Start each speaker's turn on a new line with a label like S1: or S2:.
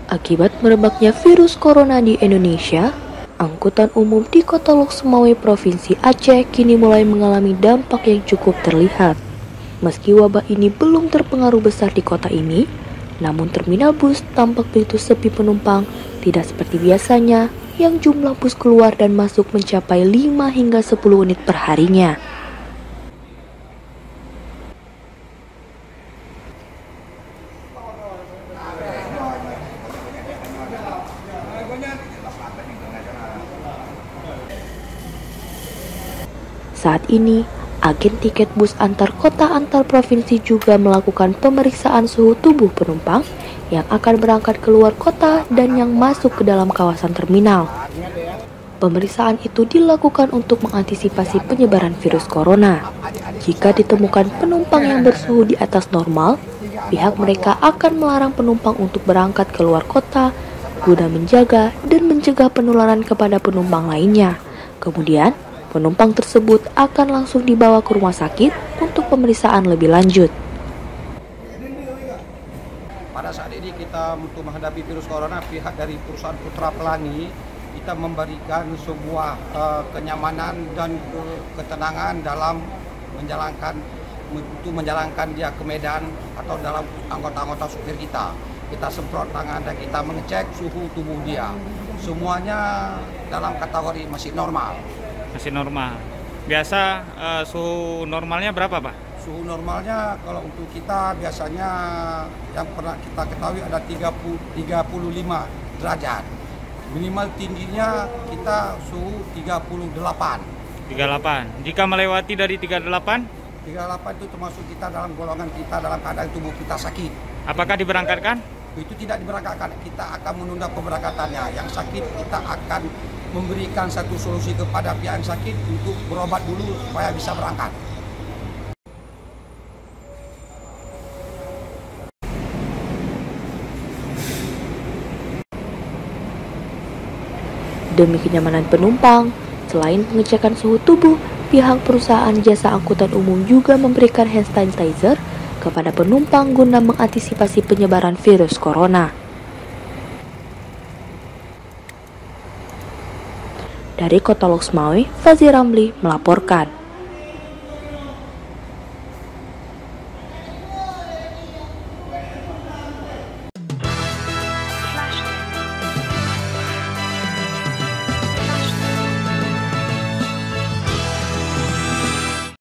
S1: Akibat merebaknya virus corona di Indonesia, angkutan umum di Kota Lhokseumawe, Provinsi Aceh kini mulai mengalami dampak yang cukup terlihat. Meski wabah ini belum terpengaruh besar di kota ini, namun terminal bus tampak begitu sepi penumpang, tidak seperti biasanya yang jumlah bus keluar dan masuk mencapai 5 hingga 10 unit per harinya. Saat ini, agen tiket bus antar kota antar provinsi juga melakukan pemeriksaan suhu tubuh penumpang yang akan berangkat keluar kota dan yang masuk ke dalam kawasan terminal. Pemeriksaan itu dilakukan untuk mengantisipasi penyebaran virus corona. Jika ditemukan penumpang yang bersuhu di atas normal, pihak mereka akan melarang penumpang untuk berangkat keluar kota guna menjaga dan mencegah penularan kepada penumpang lainnya. Kemudian, penumpang tersebut akan langsung dibawa ke rumah sakit untuk pemeriksaan lebih lanjut.
S2: Pada saat ini kita untuk menghadapi virus corona, pihak dari perusahaan Putra Pelangi kita memberikan sebuah kenyamanan dan ketenangan dalam menjalankan dia ke Medan atau dalam anggota-anggota supir kita. Kita semprot tangan dan kita mengecek suhu tubuh dia. Semuanya dalam kategori masih normal.
S3: Masih normal. Biasa suhu normalnya berapa, Pak?
S2: Suhu normalnya kalau untuk kita biasanya yang pernah kita ketahui ada 35 derajat. Minimal tingginya kita suhu 38.
S3: 38. Jika melewati dari 38?
S2: 38 itu termasuk kita dalam golongan kita dalam keadaan tubuh kita sakit.
S3: Apakah diberangkatkan?
S2: Itu tidak diberangkatkan, kita akan menunda pemberangkatannya. Yang sakit kita akan memberikan satu solusi kepada pihak yang sakit untuk berobat dulu supaya bisa berangkat.
S1: Demi kenyamanan penumpang, selain pengecekan suhu tubuh, pihak perusahaan jasa angkutan umum juga memberikan hand sanitizer kepada penumpang guna mengantisipasi penyebaran virus corona. Dari Kota Lhokseumawe, Fazir Ramli melaporkan.